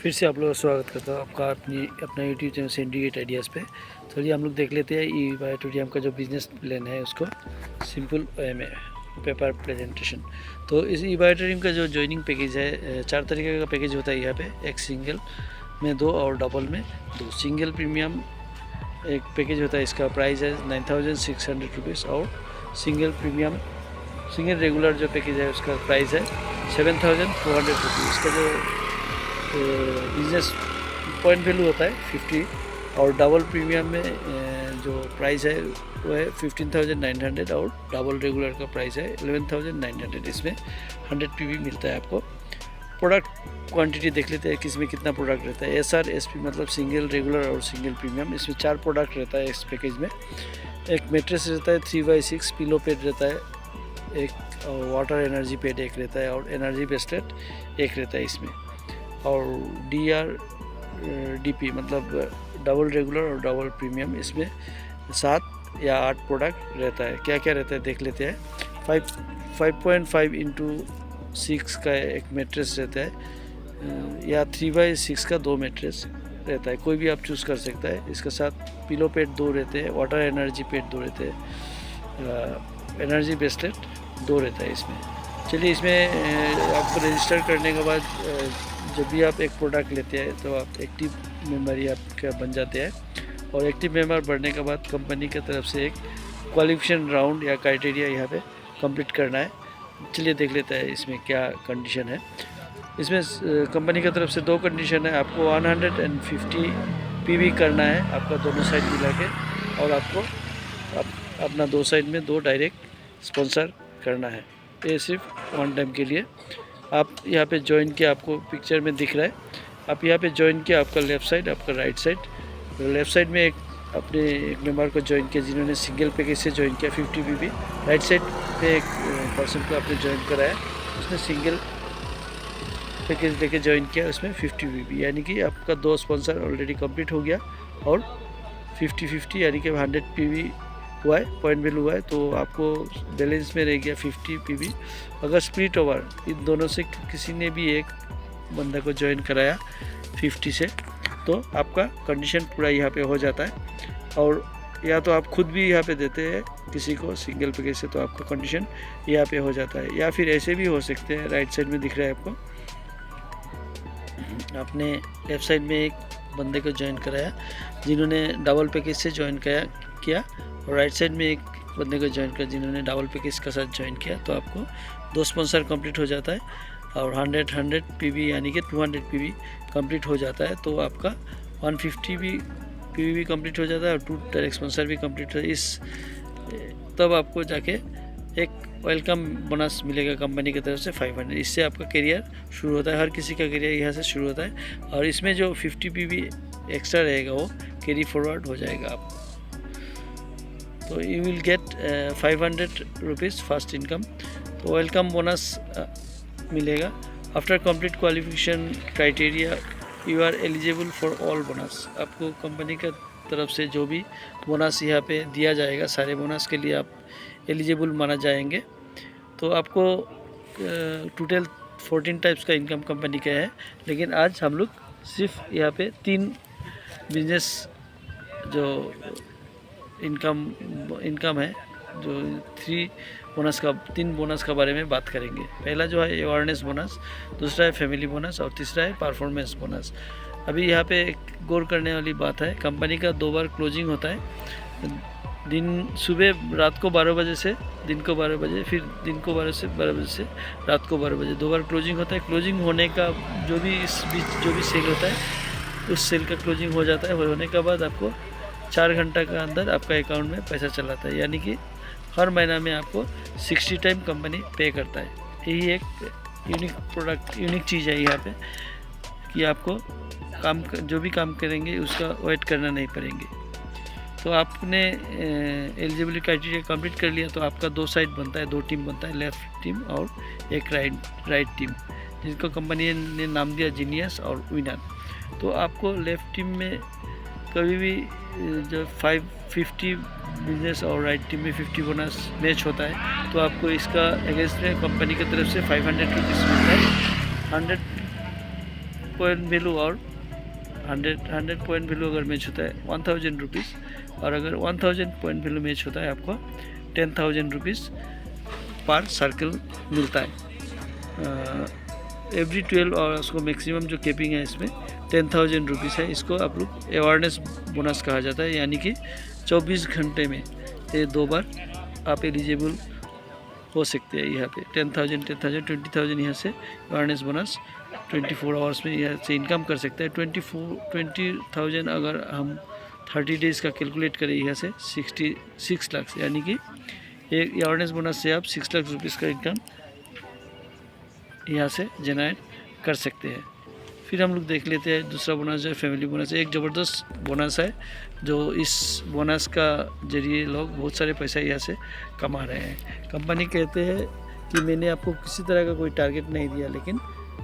फिर से आप लोग का स्वागत करता हूँ आपका अपना यूट्यूब चैनल सिंडिकेट आइडियाज़ पे। चलिए हम लोग देख लेते हैं ई बायोटोरियम का जो बिजनेस प्लान है उसको सिंपल वे में पेपर प्रेजेंटेशन। तो इस ई बायोटोरियम का जो ज्वाइनिंग पैकेज है 4 तरीके का पैकेज होता है यहाँ पे। एक सिंगल में 2 और डबल में 2। सिंगल प्रीमियम एक पैकेज होता है, इसका प्राइस है 9600 रुपीज़। और सिंगल प्रीमियम सिंगल रेगुलर जो पैकेज है उसका प्राइस है 7400 रुपीज़। इसका जो बिजनेस पॉइंट वैल्यू होता है 50। और डबल प्रीमियम में जो प्राइस है वो है 15900 और डबल रेगुलर का प्राइस है 11900। इसमें 100 पीवी मिलता है आपको। प्रोडक्ट क्वांटिटी देख लेते हैं किसमें कितना प्रोडक्ट रहता है। SR SP मतलब सिंगल रेगुलर और सिंगल प्रीमियम, इसमें 4 प्रोडक्ट रहता है इस पैकेज में। एक मैट्रेस रहता है 3x6, पिलो पैड रहता है एक, और वाटर एनर्जी पैड एक रहता है, और एनर्जी ब्रेसलेट एक रहता है इसमें। और DP मतलब डबल रेगुलर और डबल प्रीमियम, इसमें 7 या 8 प्रोडक्ट रहता है। क्या क्या रहता है देख लेते हैं। 5.5x6 का एक मैट्रेस रहता है, या 3x6 का 2 मैट्रेस रहता है, कोई भी आप चूज़ कर सकता है। इसके साथ पिलो पैड 2 रहते हैं, वाटर एनर्जी पैड 2 रहते हैं, एनर्जी ब्रेसलेट 2 रहता है इसमें। चलिए इसमें आपको रजिस्टर करने के बाद जब भी आप एक प्रोडक्ट लेते हैं तो आप एक्टिव मेंबर ही आपका बन जाते हैं। और एक्टिव मेंबर बनने के बाद कंपनी की तरफ से एक क्वालिफिकेशन राउंड या क्राइटेरिया यहाँ पे कंप्लीट करना है। चलिए देख लेते हैं इसमें क्या कंडीशन है। इसमें कंपनी की तरफ से 2 कंडीशन है। आपको 150 पीवी करना है आपका दोनों साइड मिला के, और आपको अपना 2 साइड में 2 डायरेक्ट स्पॉन्सर करना है। ये सिर्फ 1 टाइम के लिए। आप यहाँ पे ज्वाइन किया, आपको पिक्चर में दिख रहा है। आप यहाँ पे ज्वाइन किया, आपका लेफ़्ट साइड, आपका राइट साइड। लेफ़्ट साइड में अपने एक मेंबर को ज्वाइन किया जिन्होंने सिंगल पैकेज से ज्वाइन किया 50 पीवी। राइट साइड पे एक पर्सन को आपने ज्वाइन कराया, उसने सिंगल पैकेज लेके ज्वाइन किया, उसमें 50 पीवी, यानी कि आपका 2 स्पॉन्सर ऑलरेडी कंप्लीट हो गया। और 50-50 यानी कि 100 पीवी हुआ है, पॉइंट वैल्यू हुआ है, तो आपको बैलेंस में रह गया 50 पीवी। अगर स्प्लिट ओवर इन दोनों से किसी ने भी एक बंदा को ज्वाइन कराया 50 से, तो आपका कंडीशन पूरा यहाँ पे हो जाता है। और या तो आप खुद भी यहाँ पे देते हैं किसी को सिंगल पैकेज से, तो आपका कंडीशन यहाँ पे हो जाता है। या फिर ऐसे भी हो सकते हैं, राइट साइड में दिख रहा है आपको, आपने लेफ़्ट साइड में एक बंदे को ज्वाइन कराया जिन्होंने डबल पैकेज से ज्वाइन किया, और राइट साइड में एक बंदे को ज्वाइन किया जिन्होंने डबल पैकेज के साथ ज्वाइन किया, तो आपको 2 स्पॉन्सर कंप्लीट हो जाता है। और 100 पीवी यानी कि 200 पीवी कंप्लीट हो जाता है, तो आपका 150 भी पीवी भी कंप्लीट हो जाता है, और 2 डायरेक्ट स्पॉन्सर भी कंप्लीट हो तब आपको जाके एक वेलकम बोनस मिलेगा कंपनी की तरफ से 500। इससे आपका करियर शुरू होता है। हर किसी का करियर यहाँ से शुरू होता है। और इसमें जो 50 पीवी एक्स्ट्रा रहेगा वो कैरी फॉरवर्ड हो जाएगा आप। तो you will get 500 rupees first income. तो वेलकम बोनस मिलेगा। After complete qualification criteria you are eligible for all bonus. आपको कंपनी का तरफ से जो भी बोनस यहाँ पे दिया जाएगा, सारे बोनस के लिए आप एलिजिबल माना जाएंगे। तो आपको टोटल 14 टाइप्स का इनकम कंपनी का है, लेकिन आज हम लोग सिर्फ यहाँ पे 3 बिजनेस जो इनकम है, जो 3 बोनस का बारे में बात करेंगे। पहला जो है अवेयरनेस बोनस, दूसरा है फैमिली बोनस, और तीसरा है परफॉर्मेंस बोनस। अभी यहाँ पे एक गौर करने वाली बात है, कंपनी का 2 बार क्लोजिंग होता है। दिन सुबह रात को 12 बजे से दिन को 12 बजे, फिर दिन को 12 से 12 बजे से रात को 12 बजे, 2 बार क्लोजिंग होता है। क्लोजिंग होने का जो भी इस बीच जो भी सेल होता है, उस सेल का क्लोजिंग हो जाता है। होने के बाद आपको 4 घंटा के अंदर आपका अकाउंट में पैसा चलाता है, यानी कि हर महीना में आपको 60 टाइम कंपनी पे करता है। यही एक यूनिक चीज़ है यहाँ पे, कि आपको जो भी काम करेंगे उसका वेट करना नहीं पड़ेंगे। तो आपने एलिजिबिलिटी क्राइटेरिया कंप्लीट कर लिया, तो आपका 2 साइड बनता है, 2 टीम बनता है, लेफ़्ट टीम और एक राइट टीम, जिनको कंपनी ने नाम दिया जीनियस और विनर। तो आपको लेफ़्ट टीम में कभी भी जो 550 बिजनेस और राइट टीम में 50 बोनस मैच होता है, तो आपको इसका अगेंस्ट में कंपनी की तरफ से 500 रुपीज़ मिलता है। पॉइंट वैल्यू और 100 पॉइंट वैल्यू अगर मैच होता है 1000 रुपीज़, और अगर 1000 पॉइंट वैल्यू मैच होता है आपको 10,000 रुपीज़ पर सर्कल मिलता है। एवरी 12 आवर्स को मैक्सिमम जो केपिंग है इसमें 10,000 रुपीज़ है। इसको आप लोग अवेयरनेस बोनस कहा जाता है, यानी कि 24 घंटे में ये 2 बार आप एलिजिबल हो सकते हैं। यहाँ पे 10,000 20,000 यहाँ से अवेयरनेस बोनस 24 आवर्स में यहाँ से इनकम कर सकते हैं। 20,000 अगर हम 30 डेज़ का कैलकुलेट करें यहाँ से 66 लाख, यानी कि एक अवेयरनेस बोनस से आप 6 लाख रुपीज़ का इनकम यहाँ से जनरेट कर सकते हैं। फिर हम लोग देख लेते हैं दूसरा बोनस जो है फैमिली बोनस। एक ज़बरदस्त बोनस है जो इस बोनस का जरिए लोग बहुत सारे पैसा यहाँ से कमा रहे हैं। कंपनी कहते हैं कि मैंने आपको किसी तरह का कोई टारगेट नहीं दिया, लेकिन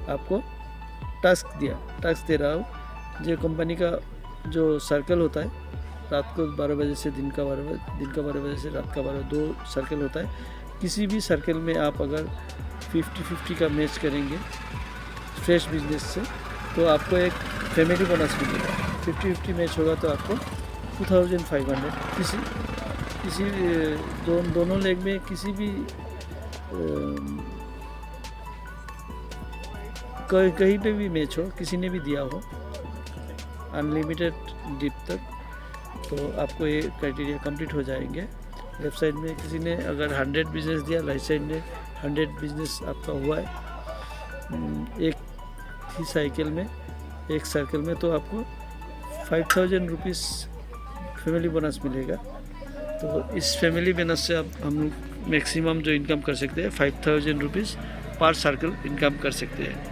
आपको टास्क दिया, टास्क दे रहा हूँ। जो कंपनी का जो सर्कल होता है रात को 12 बजे से दिन का 12 बजे से रात का 12, 2 सर्कल होता है। किसी भी सर्कल में आप अगर 50-50 का मैच करेंगे फ्रेश बिजनेस से तो आपको एक फैमिली बोनस मिलेगा। 50-50 मैच होगा तो आपको 2500 किसी दोनों लेग में किसी भी कहीं पे भी मैच हो, किसी ने भी दिया हो अनलिमिटेड डिप तक, तो आपको ये क्राइटेरिया कंप्लीट हो जाएंगे। लेफ्ट साइड में किसी ने अगर 100 बिजनेस दिया, राइट साइड में 100 बिजनेस आपका हुआ है एक ही साइकिल में, एक सर्कल में, तो आपको 5,000 रुपीज़ फैमिली बोनस मिलेगा। तो इस फैमिली बोनस से आप हम लोग मैक्सिमम जो इनकम कर सकते हैं 5,000 रुपीज़ पर सर्कल इनकम कर सकते हैं।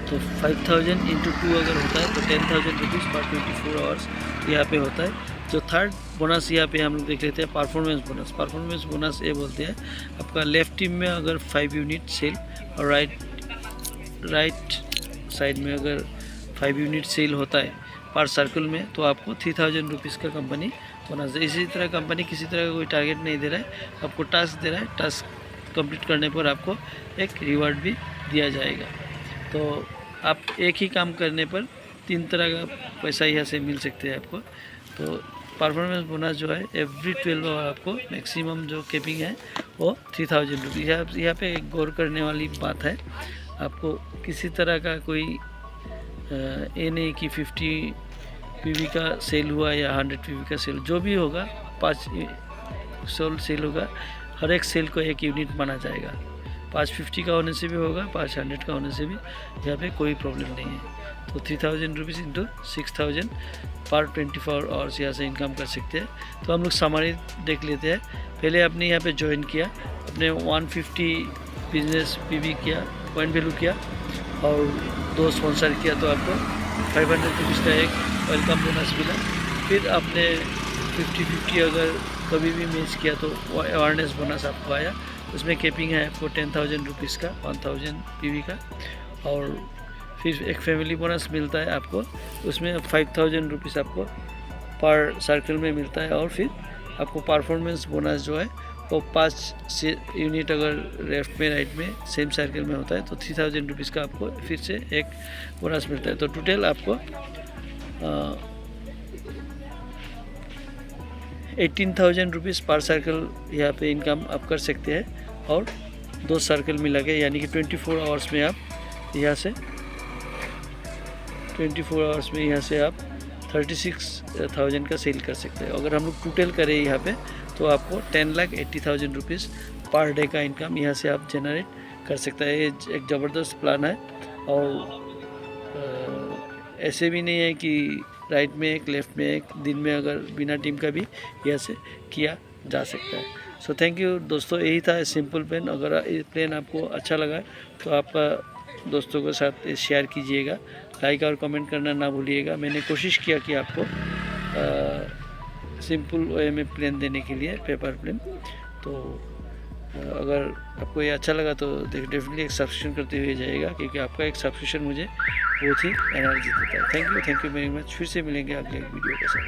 तो 5,000 इंटू 2 अगर होता है तो 10,000 रुपीज़ पर 24 आवर्स यहाँ पे होता है। जो थर्ड बोनस यहाँ पे हम लोग देख लेते हैं परफॉर्मेंस बोनस। परफॉर्मेंस बोनस ये बोलते हैं आपका लेफ्ट टीम में अगर 5 यूनिट सेल और राइट साइड में अगर 5 यूनिट सेल होता है पर सर्कल में, तो आपको 3,000 रुपीज़ का कंपनी बोनस है। इसी तरह कंपनी किसी तरह का कोई टारगेट नहीं दे रहा है, आपको टास्क दे रहा है। टास्क कंप्लीट करने पर आपको एक रिवार्ड भी दिया जाएगा। तो आप एक ही काम करने पर 3 तरह का पैसा यहाँ से मिल सकते हैं आपको। तो परफॉर्मेंस बोनस जो है एवरी 12 आवर आपको मैक्सिमम जो केपिंग है वो 3,000 रुपीज़। यहाँ पे एक गौर करने वाली बात है, आपको किसी तरह का कोई ये नहीं कि 50 पीवी का सेल हुआ या 100 पीवी का सेल, जो भी होगा 5 सेल होगा, हर एक सेल को एक यूनिट माना जाएगा। 550 का होने से भी होगा, 500 का होने से भी यहाँ पे कोई प्रॉब्लम नहीं है। तो 3,000 रुपीज़ इंटू 6,000 पर 24 आवर्स यहाँ से इनकम कर सकते हैं। तो हम लोग समरी देख लेते हैं। पहले आपने यहाँ पे ज्वाइन किया, अपने 150 बिजनेस पीवी किया, पॉइंट वैल्यू किया और 2 स्पॉन्सर किया, तो आपको 500 रुपीज़ का एक वेलकम बोनस मिला। फिर आपने 50-50 अगर कभी भी मैच किया तो अवेयरनेस बोनस आपको आया। उसमें केपिंग है आपको 10,000 रुपीज़ का, 1,000 पीवी का, और फिर एक फैमिली बोनस मिलता है आपको, उसमें 5,000 रुपीज़ आपको पर सर्कल में मिलता है। और फिर आपको परफॉर्मेंस बोनस जो है वो 5 यूनिट अगर लेफ्ट में राइट में सेम सर्कल में होता है तो 3,000 रुपीज़ का आपको फिर से एक बोनस मिलता है। तो टोटल आपको 18,000 रुपीज़ पर सर्कल यहाँ पे इनकम आप कर सकते हैं। और 2 सर्कल मिला के, यानी कि 24 आवर्स में आप यहाँ से 36,000 का सेल कर सकते हैं। अगर हम लोग टोटल करें यहाँ पे तो आपको 10,80,000 रुपीज़ पर डे का इनकम यहाँ से आप जनरेट कर सकते हैं। ये एक ज़बरदस्त प्लान है, और ऐसे भी नहीं है कि राइट में एक लेफ़्ट में एक, दिन में अगर बिना टीम का भी यहाँ से किया जा सकता है। सो थैंक यू दोस्तों, यही था सिंपल प्लान। अगर ये प्लान आपको अच्छा लगा तो आपका दोस्तों के साथ शेयर कीजिएगा, लाइक और कमेंट करना ना भूलिएगा। मैंने कोशिश किया कि आपको सिंपल वे में प्लान देने के लिए, पेपर प्लान। तो अगर आपको ये अच्छा लगा तो डेफिनेटली एक सब्सक्रिप्शन करते हुए जाइएगा, क्योंकि आपका एक सब्सक्रिप्शन मुझे बहुत ही एनर्जी देता है। Thank you very much. फिर से मिलेंगे अगले वीडियो के साथ।